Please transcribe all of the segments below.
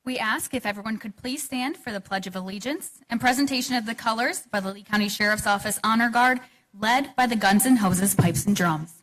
We ask if everyone could please stand for the Pledge of Allegiance and presentation of the colors by the Lee County Sheriff's Office Honor Guard, led by the Guns and Hoses, Pipes and Drums.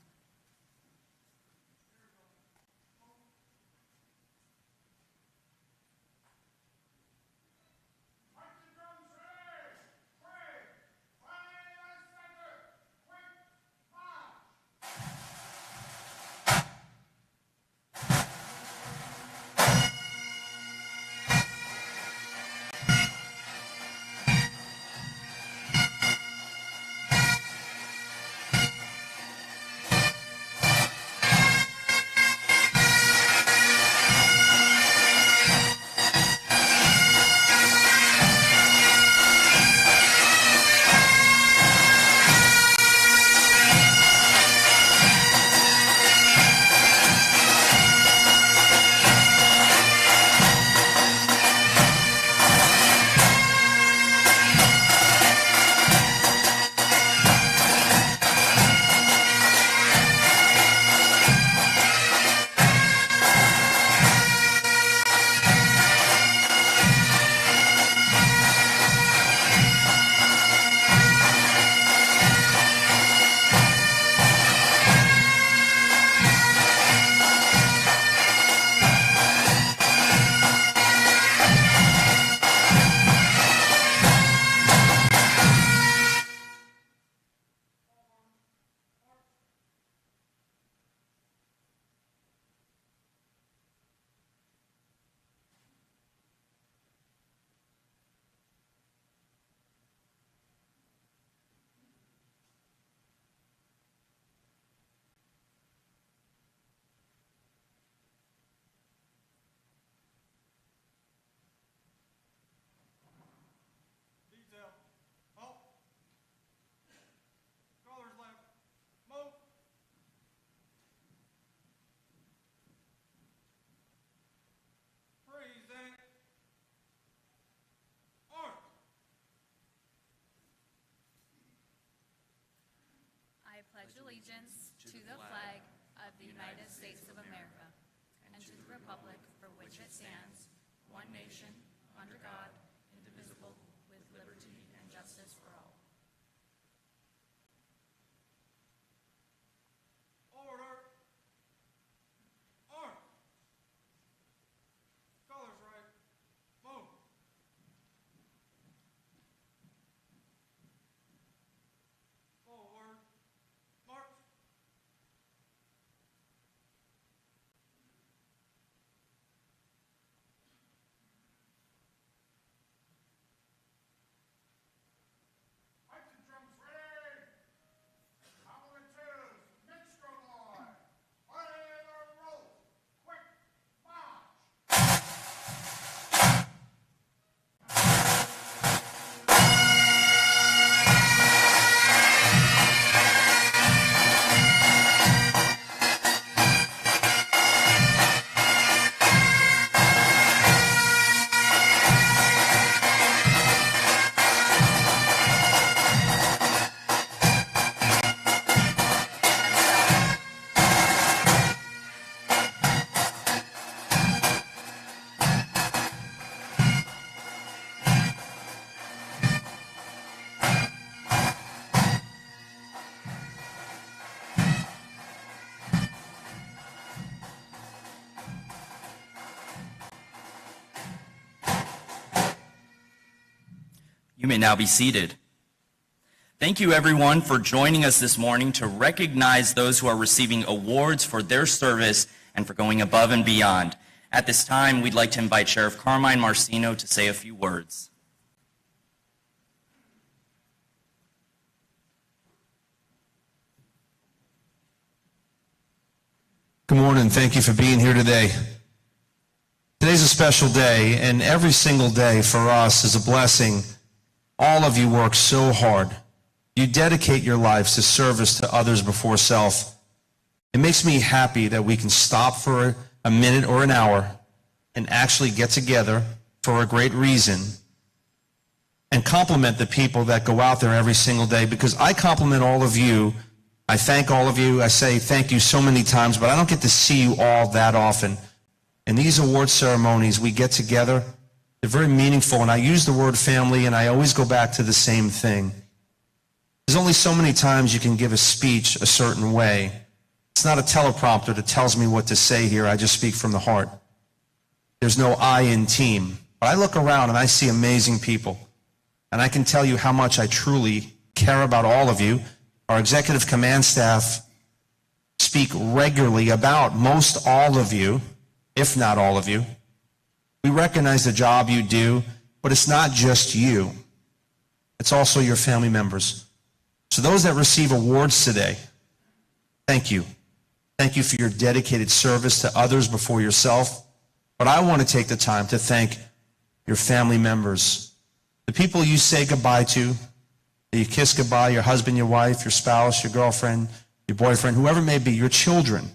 I pledge allegiance to the flag of the United States of America and to the republic for which it stands, one nation, under God, indivisible, with liberty and justice for all. Order! Arm! Colors right. Move! Forward. March! Pipes and drums ready! Volunteers, minstrel boy! Fire the roll! Quick march! You may now be seated. Thank you, everyone, for joining us this morning to recognize those who are receiving awards for their service and for going above and beyond. At this time, we'd like to invite Sheriff Carmine Marceno to say a few words. Good morning. Thank you for being here today. Today's a special day, and every single day for us is a blessing. All of you work so hard. You dedicate your lives to service to others before self. It makes me happy that we can stop for a minute or an hour and actually get together for a great reason and compliment the people that go out there every single day, because I compliment all of you. I thank all of you. I say thank you so many times, but I don't get to see you all that often. In these award ceremonies, we get together. They're very meaningful, and I use the word family, and I always go back to the same thing. There's only so many times you can give a speech a certain way. It's not a teleprompter that tells me what to say here. I just speak from the heart. There's no I in team. But I look around and I see amazing people. And I can tell you how much I truly care about all of you. Our executive command staff speak regularly about most all of you, if not all of you. We recognize the job you do, but it's not just you. It's also your family members. So those that receive awards today, thank you. Thank you for your dedicated service to others before yourself. But I want to take the time to thank your family members, the people you say goodbye to, that you kiss goodbye, your husband, your wife, your spouse, your girlfriend, your boyfriend, whoever it may be, your children,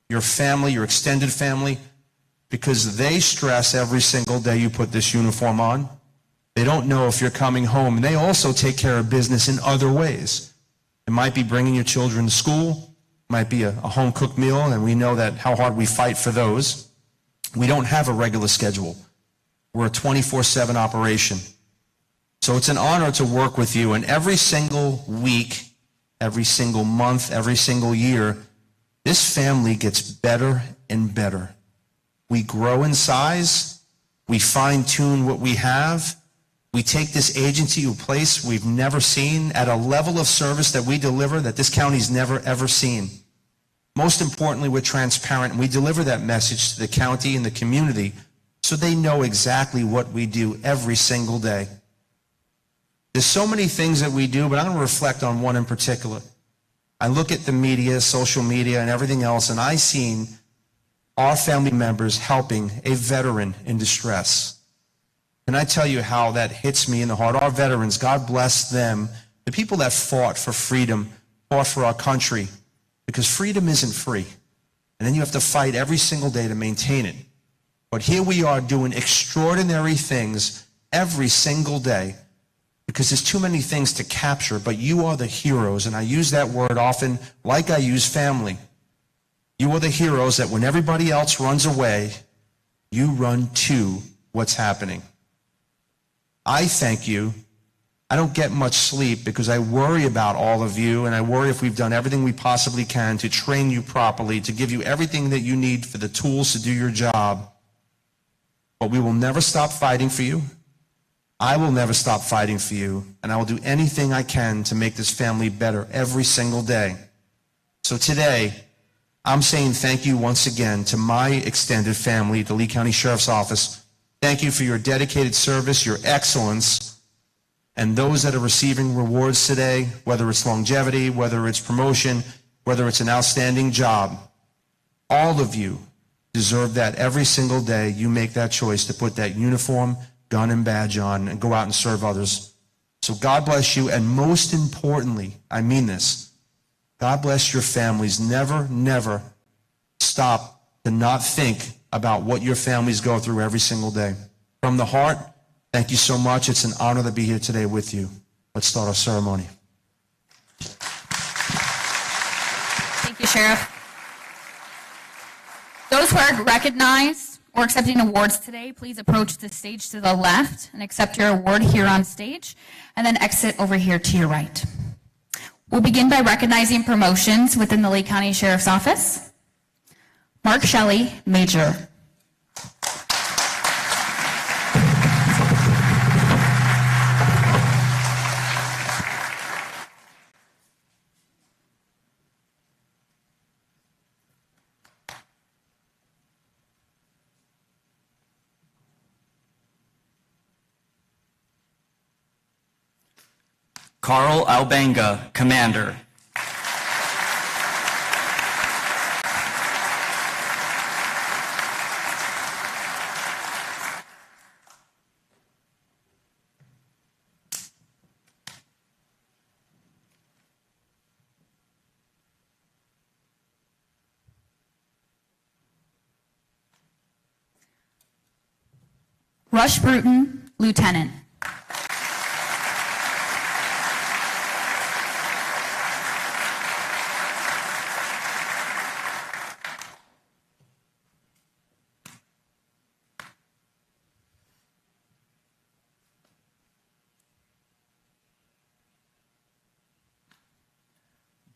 your family, your extended family, because they stress every single day you put this uniform on. They don't know if you're coming home, and they also take care of business in other ways. It might be bringing your children to school, it might be a home-cooked meal, and we know that how hard we fight for those. We don't have a regular schedule. We're a 24/7 operation. So it's an honor to work with you, and every single week, every single month, every single year, this family gets better and better. We grow in size, we fine-tune what we have, we take this agency to a place we've never seen at a level of service that we deliver that this county's never ever seen. Most importantly, we're transparent, and we deliver that message to the county and the community so they know exactly what we do every single day. There's so many things that we do, but I'm going to reflect on one in particular. I look at the media, social media, and everything else, and I've seen our family members helping a veteran in distress. And I tell you how that hits me in the heart. Our veterans, God bless them, the people that fought for freedom, fought for our country, because freedom isn't free. And then you have to fight every single day to maintain it. But here we are doing extraordinary things every single day because there's too many things to capture, but you are the heroes. And I use that word often like I use family. You are the heroes that when everybody else runs away, you run to what's happening. I thank you. I don't get much sleep because I worry about all of you, and I worry if we've done everything we possibly can to train you properly, to give you everything that you need for the tools to do your job. But we will never stop fighting for you. I will never stop fighting for you, and I will do anything I can to make this family better every single day. So today, I'm saying thank you once again to my extended family, the Lee County Sheriff's Office. Thank you for your dedicated service, your excellence, and those that are receiving rewards today, whether it's longevity, whether it's promotion, whether it's an outstanding job. All of you deserve that every single day you make that choice to put that uniform, gun, and badge on and go out and serve others. So God bless you, and most importantly, I mean this, God bless your families. Never, never stop to not think about what your families go through every single day. From the heart, thank you so much. It's an honor to be here today with you. Let's start our ceremony. Thank you, Sheriff. Those who are recognized or accepting awards today, please approach the stage to the left and accept your award here on stage, and then exit over here to your right. We'll begin by recognizing promotions within the Lee County Sheriff's Office. Mark Shelley, Major. Carl Albanga, Commander. Rush Bruton, Lieutenant.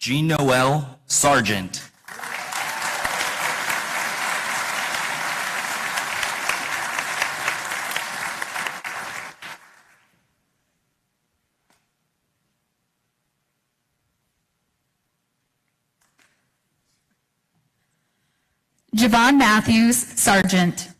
Jean Noel Sargent. Javon Matthews Sargent.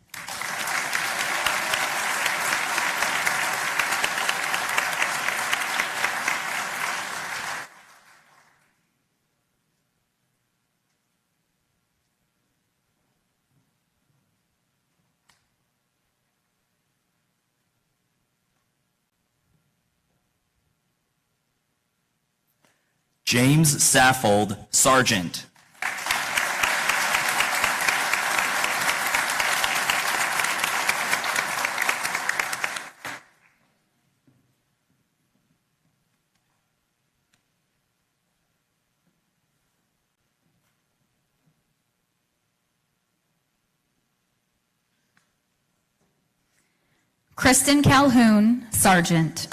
James Saffold Sargent. Kristen Calhoun Sargent.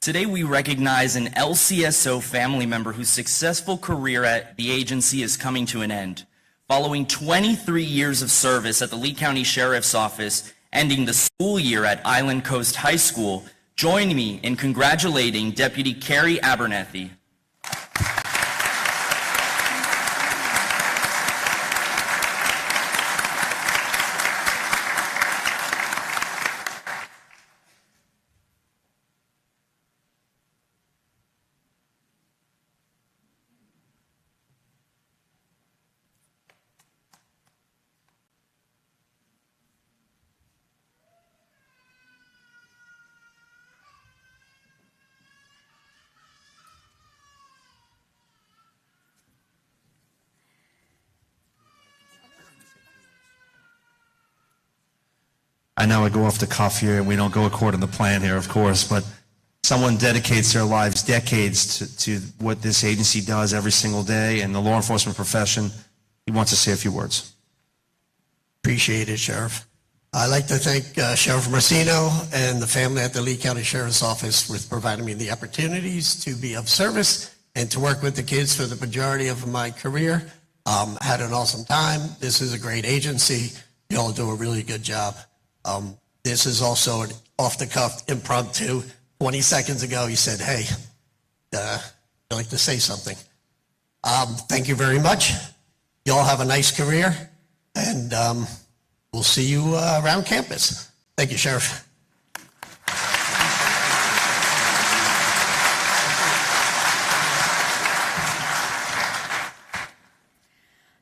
Today we recognize an LCSO family member whose successful career at the agency is coming to an end. Following 23 years of service at the Lee County Sheriff's Office, ending the school year at Island Coast High School, join me in congratulating Deputy Carrie Abernethy. I know I go off the cuff here, and we don't go according to plan here, of course, but someone dedicates their lives, decades, to what this agency does every single day and the law enforcement profession. He wants to say a few words. Appreciate it, Sheriff. I'd like to thank Sheriff Marceno and the family at the Lee County Sheriff's Office with providing me the opportunities to be of service and to work with the kids for the majority of my career. Had an awesome time. This is a great agency. You all do a really good job. This is also an off-the-cuff impromptu. 20 seconds ago, he said, hey, I'd like to say something. Thank you very much. You all have a nice career, and we'll see you around campus. Thank you, Sheriff.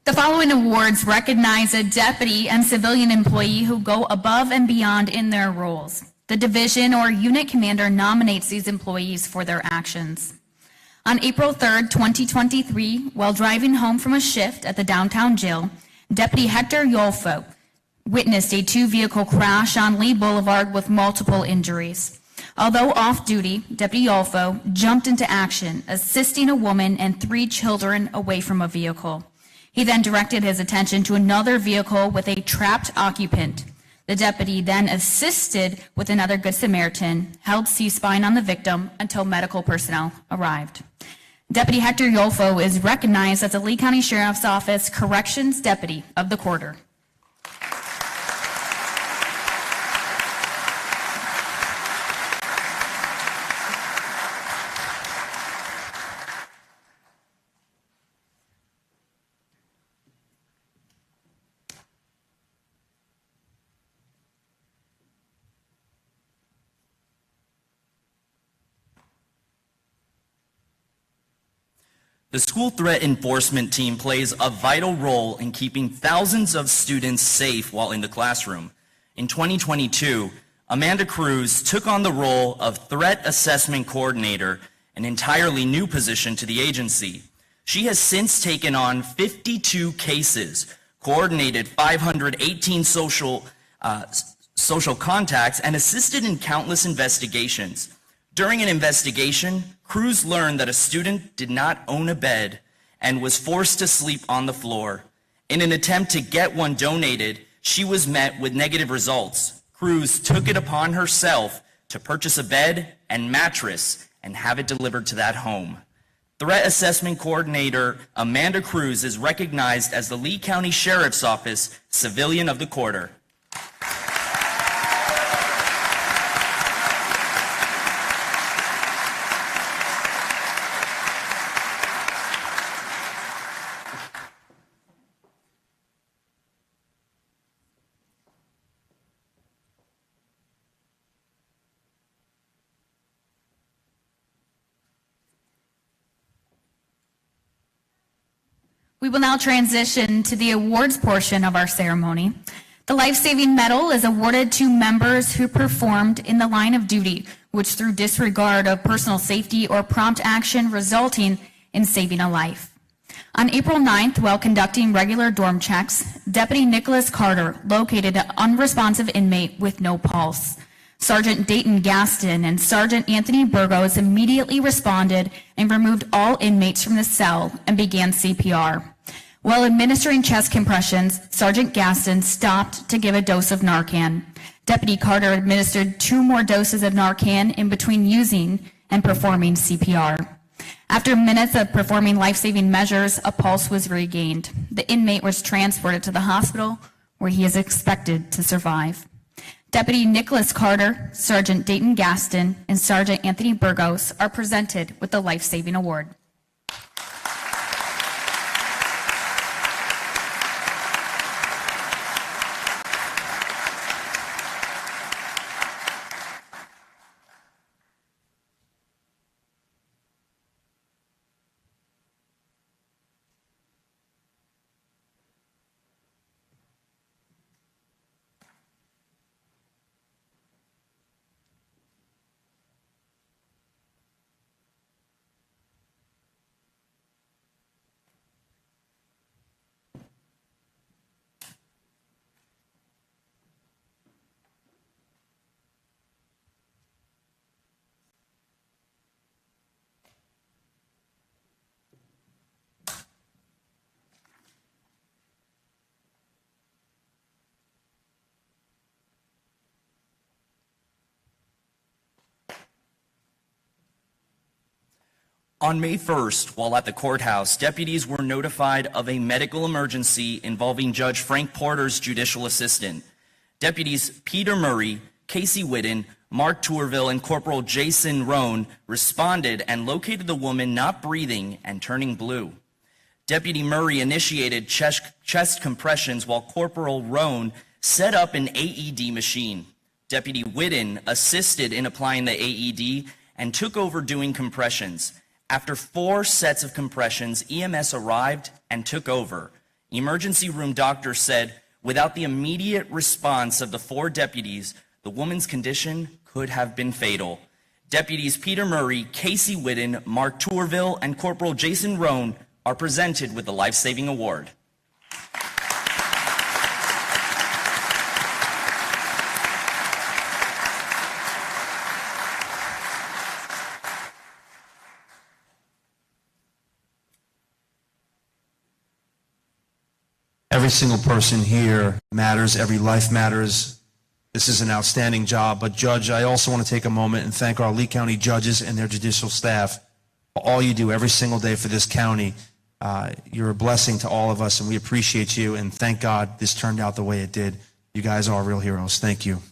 The following awards recognize a deputy and civilian employee who go above and beyond in their roles. The division or unit commander nominates these employees for their actions. On April 3rd, 2023, while driving home from a shift at the downtown jail, Deputy Hector Yolfo witnessed a two-vehicle crash on Lee Boulevard with multiple injuries. Although off-duty, Deputy Yolfo jumped into action, assisting a woman and 3 children away from a vehicle. He then directed his attention to another vehicle with a trapped occupant. The deputy then assisted with another Good Samaritan, held C-spine on the victim until medical personnel arrived. Deputy Hector Yolfo is recognized as the Lee County Sheriff's Office Corrections Deputy of the Quarter. The school threat enforcement team plays a vital role in keeping thousands of students safe while in the classroom. In 2022, Amanda Cruz took on the role of Threat Assessment Coordinator, an entirely new position to the agency. She has since taken on 52 cases, coordinated 518 social contacts, and assisted in countless investigations. During an investigation, Cruz learned that a student did not own a bed and was forced to sleep on the floor. In an attempt to get one donated, she was met with negative results. Cruz took it upon herself to purchase a bed and mattress and have it delivered to that home. Threat Assessment Coordinator Amanda Cruz is recognized as the Lee County Sheriff's Office Civilian of the Quarter. We will now transition to the awards portion of our ceremony. The Life-Saving Medal is awarded to members who performed in the line of duty, which through disregard of personal safety or prompt action resulting in saving a life. On April 9th, while conducting regular dorm checks, Deputy Nicholas Carter located an unresponsive inmate with no pulse. Sergeant Dayton Gaston and Sergeant Anthony Burgos immediately responded and removed all inmates from the cell and began CPR. While administering chest compressions, Sergeant Gaston stopped to give a dose of Narcan. Deputy Carter administered 2 more doses of Narcan in between using and performing CPR. After minutes of performing life-saving measures, a pulse was regained. The inmate was transported to the hospital where he is expected to survive. Deputy Nicholas Carter, Sergeant Dayton Gaston, and Sergeant Anthony Burgos are presented with the Life-Saving Award. On May 1st, while at the courthouse, deputies were notified of a medical emergency involving Judge Frank Porter's judicial assistant. Deputies Peter Murray, Casey Whitten, Mark Tourville, and Corporal Jason Roan responded and located the woman not breathing and turning blue. Deputy Murray initiated chest compressions while Corporal Roan set up an AED machine. Deputy Whitten assisted in applying the AED and took over doing compressions. After 4 sets of compressions, EMS arrived and took over. Emergency room doctors said, without the immediate response of the 4 deputies, the woman's condition could have been fatal. Deputies Peter Murray, Casey Whitten, Mark Tourville, and Corporal Jason Roan are presented with the Life-Saving Award. Every single person here matters. Every life matters. This is an outstanding job. But Judge, I also want to take a moment and thank our Lee County judges and their judicial staff for all you do every single day for this county. You're a blessing to all of us, and we appreciate you. And thank God this turned out the way it did. You guys are real heroes. Thank you.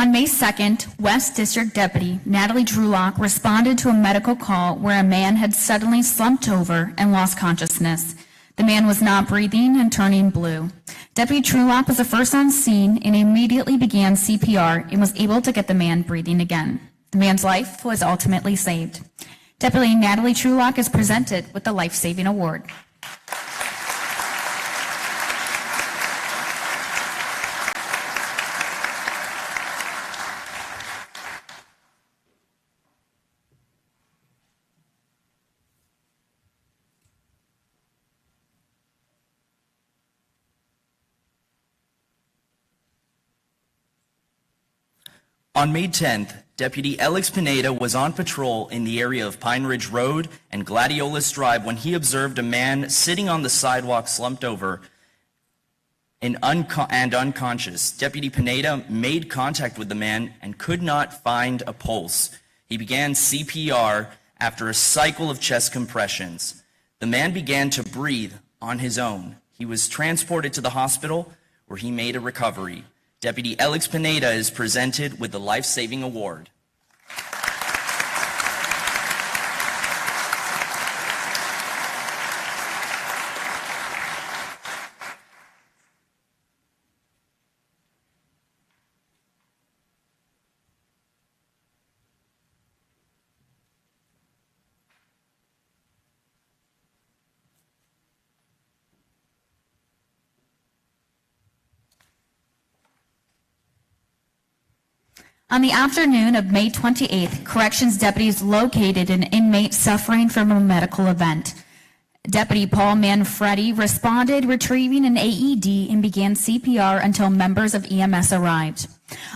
On May 2nd, West District Deputy Natalie Trulock responded to a medical call where a man had suddenly slumped over and lost consciousness. The man was not breathing and turning blue. Deputy Trulock was the first on scene and immediately began CPR and was able to get the man breathing again. The man's life was ultimately saved. Deputy Natalie Trulock is presented with the Life Saving Award. On May 10th, Deputy Alex Pineda was on patrol in the area of Pine Ridge Road and Gladiolus Drive when he observed a man sitting on the sidewalk slumped over and unconscious. Deputy Pineda made contact with the man and could not find a pulse. He began CPR after a cycle of chest compressions. The man began to breathe on his own. He was transported to the hospital where he made a recovery. Deputy Alex Pineda is presented with the Life Saving Award. On the afternoon of May 28th, corrections deputies located an inmate suffering from a medical event. Deputy Paul Manfredi responded, retrieving an AED, and began CPR until members of EMS arrived.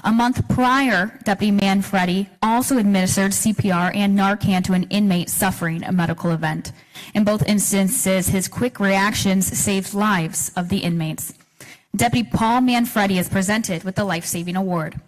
A month prior, Deputy Manfredi also administered CPR and Narcan to an inmate suffering a medical event. In both instances, his quick reactions saved lives of the inmates. Deputy Paul Manfredi is presented with the Life Saving Award.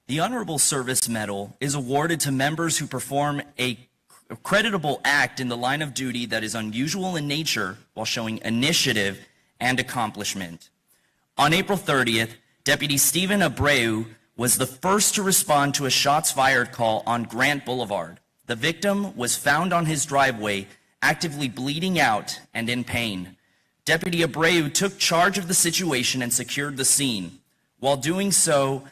The Honorable Service Medal is awarded to members who perform a creditable act in the line of duty that is unusual in nature while showing initiative and accomplishment. On April 30th, Deputy Stephen Abreu was the first to respond to a shots fired call on Grant Boulevard. The victim was found on his driveway, actively bleeding out and in pain. Deputy Abreu took charge of the situation and secured the scene. While doing so,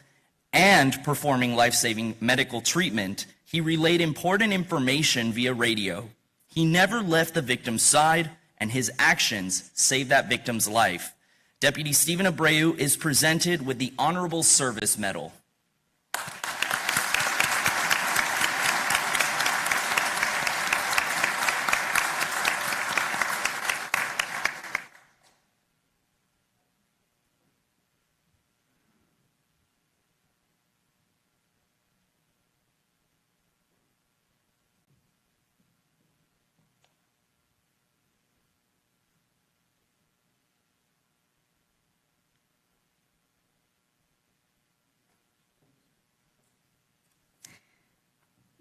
and performing life-saving medical treatment, he relayed important information via radio. He never left the victim's side, and his actions saved that victim's life. Deputy Stephen Abreu is presented with the Honorable Service Medal.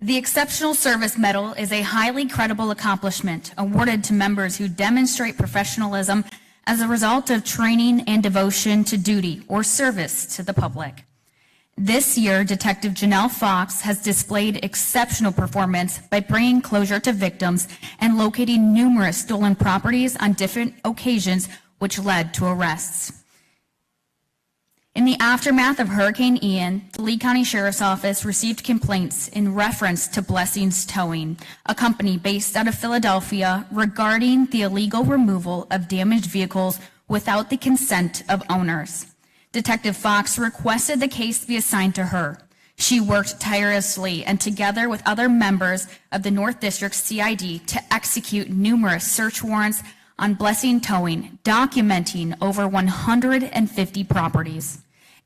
The Exceptional Service Medal is a highly credible accomplishment awarded to members who demonstrate professionalism as a result of training and devotion to duty or service to the public. This year, Detective Janelle Fox has displayed exceptional performance by bringing closure to victims and locating numerous stolen properties on different occasions, which led to arrests. In the aftermath of Hurricane Ian, the Lee County Sheriff's Office received complaints in reference to Blessings Towing, a company based out of Philadelphia, regarding the illegal removal of damaged vehicles without the consent of owners. Detective Fox requested the case be assigned to her. She worked tirelessly and together with other members of the North District CID to execute numerous search warrants on Blessing Towing, documenting over 150 properties.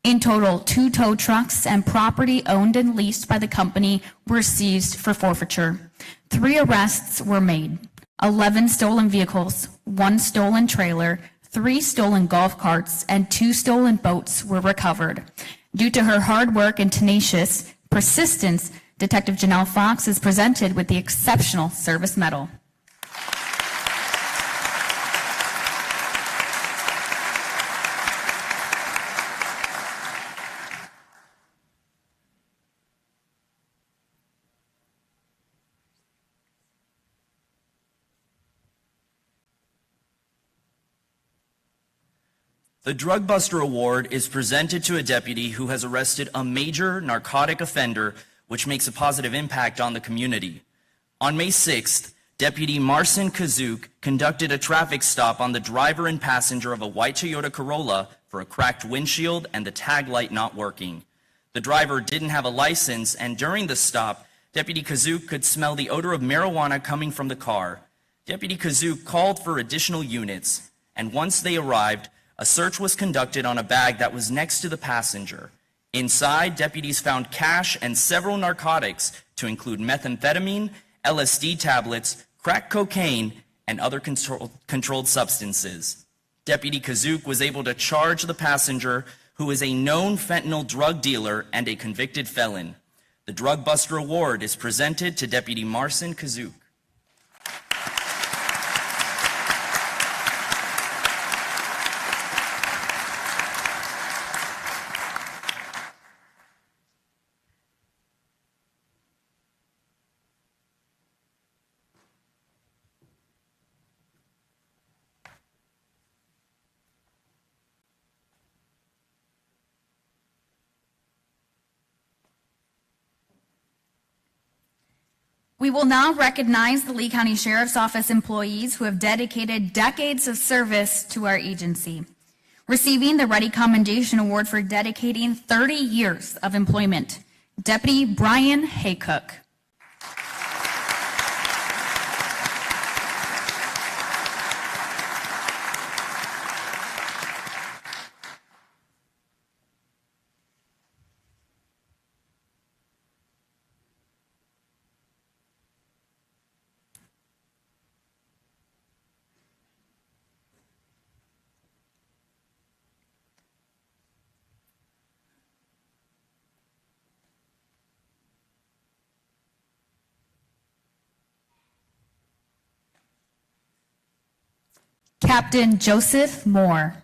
In total, 2 tow trucks and property owned and leased by the company were seized for forfeiture. 3 arrests were made. 11 stolen vehicles, 1 stolen trailer, 3 stolen golf carts, and 2 stolen boats were recovered. Due to her hard work and tenacious persistence, Detective Janelle Fox is presented with the Exceptional Service Medal. The Drug Buster Award is presented to a deputy who has arrested a major narcotic offender, which makes a positive impact on the community. On May 6th, Deputy Marcin Kazook conducted a traffic stop on the driver and passenger of a white Toyota Corolla for a cracked windshield and the tag light not working. The driver didn't have a license, and during the stop, Deputy Kazook could smell the odor of marijuana coming from the car. Deputy Kazook called for additional units, and once they arrived, a search was conducted on a bag that was next to the passenger. Inside, deputies found cash and several narcotics, to include methamphetamine, LSD tablets, crack cocaine, and other controlled substances. Deputy Kazook was able to charge the passenger, who is a known fentanyl drug dealer and a convicted felon. The Drug Buster Award is presented to Deputy Marcin Kazook. We will now recognize the Lee County Sheriff's Office employees who have dedicated decades of service to our agency. Receiving the Ready Commendation Award for dedicating 30 years of employment, Deputy Brian Haycock. Captain Joseph Moore.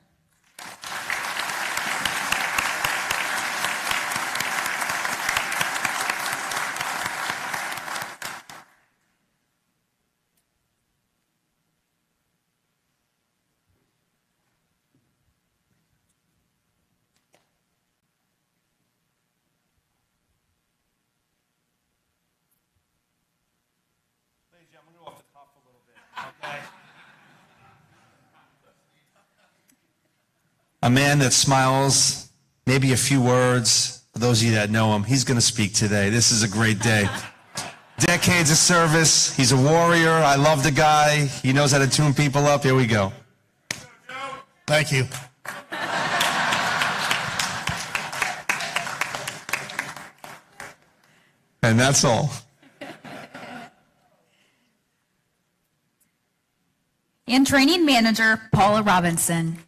Ladies and gentlemen, I'm going to go off the cuff a little bit, okay? A man that smiles, maybe a few words. For those of you that know him, he's going to speak today. This is a great day. Decades of service. He's a warrior. I love the guy. He knows how to tune people up. Here we go. Thank you. And that's all. And Training Manager Paula Robinson.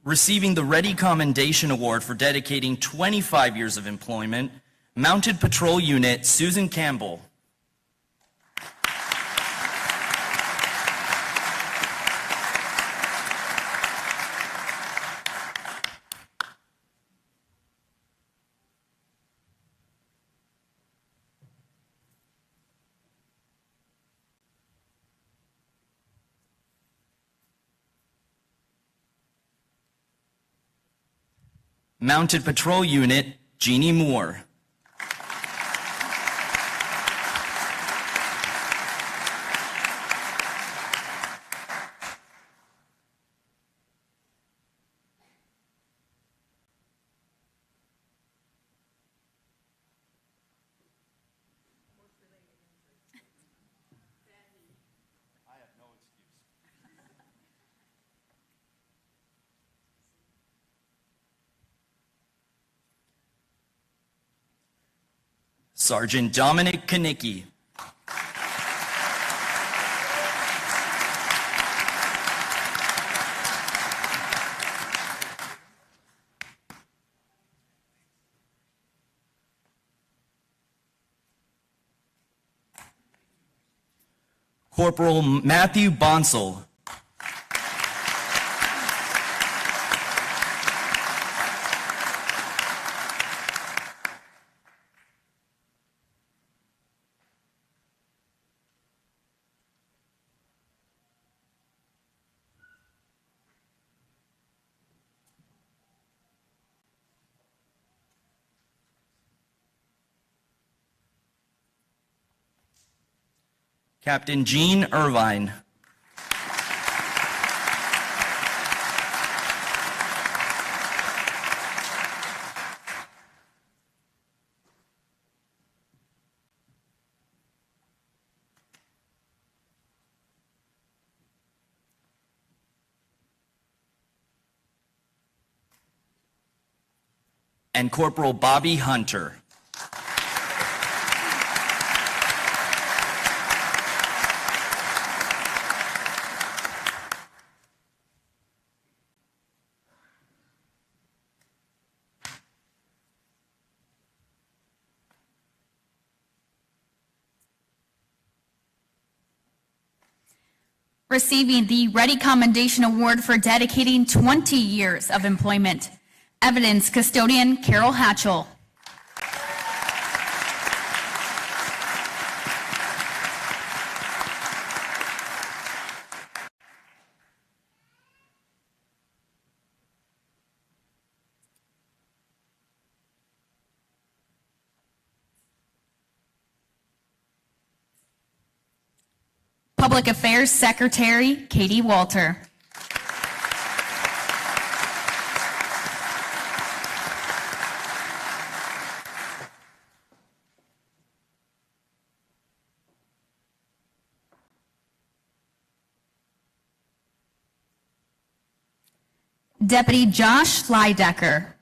Receiving the Ready Commendation Award for dedicating 25 years of employment, Mounted Patrol Unit Susan Campbell. Mounted Patrol Unit, Jeannie Moore. Sergeant Dominic Kanicki. Corporal Matthew Bonsall. Captain Gene Irvine. And Corporal Bobby Hunter. Receiving the Ready Commendation Award for dedicating 20 years of employment, Evidence Custodian Carol Hatchell. Public Affairs Secretary Katie Walter. Deputy Josh Lydecker.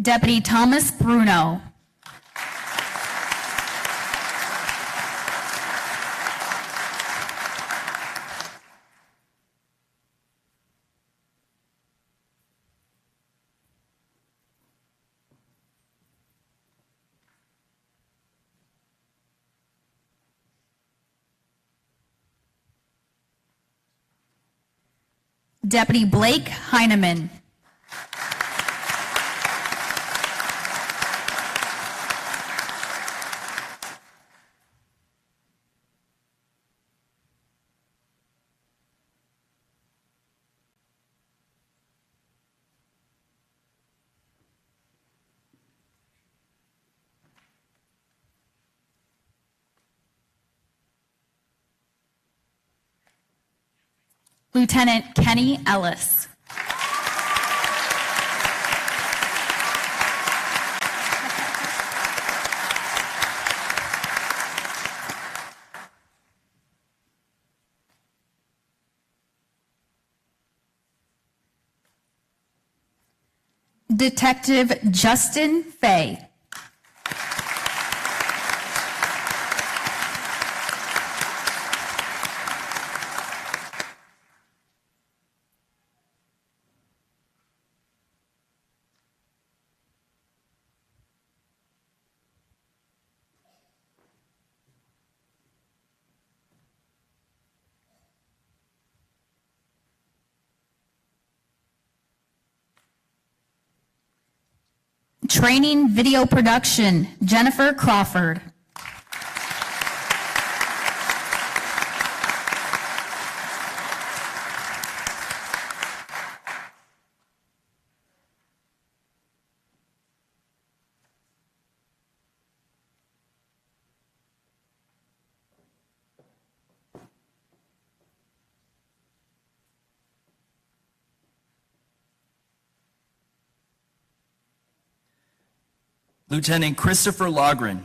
Deputy Thomas Bruno. Deputy Blake Heineman. Lieutenant Kenny Ellis. Detective Justin Fay. Training Video Production, Jennifer Crawford. Lieutenant Christopher Logren.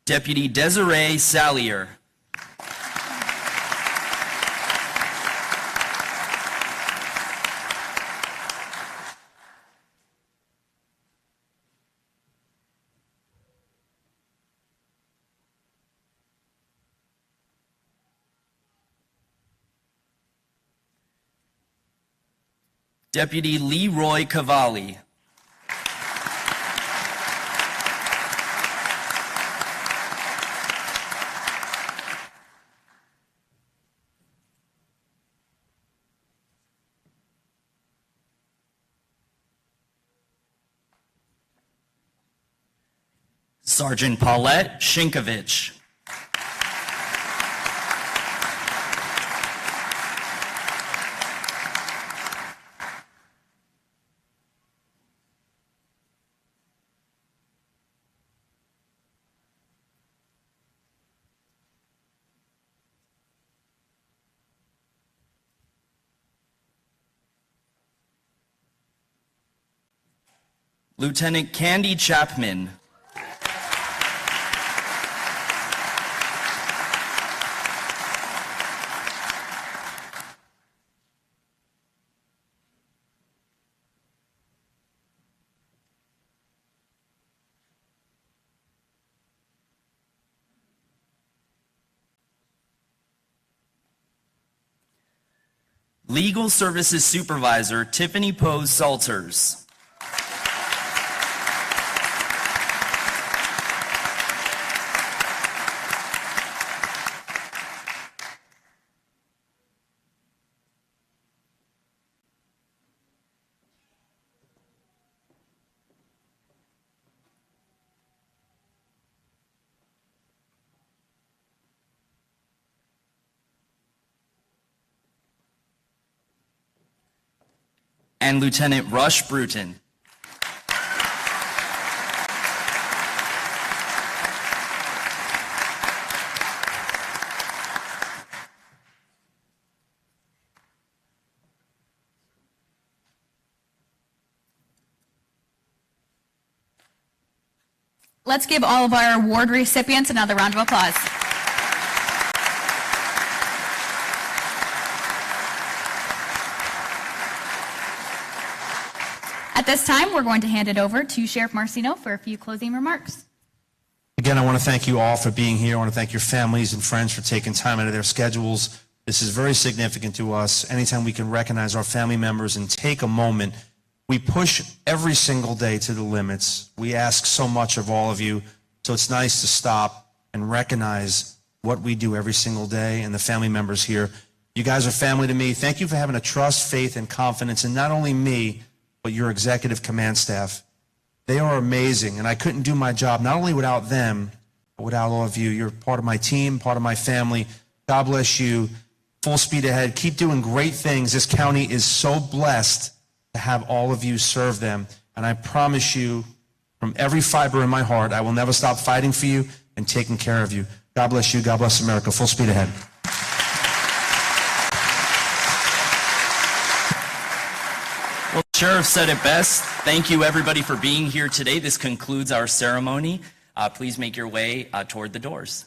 Deputy Desiree Sallier. Deputy Leroy Cavalli. Sergeant Paulette Shinkovich. Lieutenant Candy Chapman. Legal Services Supervisor Tiffany Pose Salters. And Lieutenant Rush Bruton. Let's give all of our award recipients another round of applause. At this time, we're going to hand it over to Sheriff Marceno for a few closing remarks. Again, I want to thank you all for being here. I want to thank your families and friends for taking time out of their schedules. This is very significant to us. Anytime we can recognize our family members and take a moment, we push every single day to the limits. We ask so much of all of you, so it's nice to stop and recognize what we do every single day and the family members here. You guys are family to me. Thank you for having a trust, faith, and confidence in not only me, but your executive command staff. They are amazing, and I couldn't do my job not only without them, but without all of you. You're part of my team, part of my family. God bless you. Full speed ahead. Keep doing great things. This county is so blessed to have all of you serve them, and I promise you, from every fiber in my heart, I will never stop fighting for you and taking care of you. God bless you. God bless America. Full speed ahead. Well, the Sheriff said it best. Thank you, everybody, for being here today. This concludes our ceremony. Please make your way toward the doors.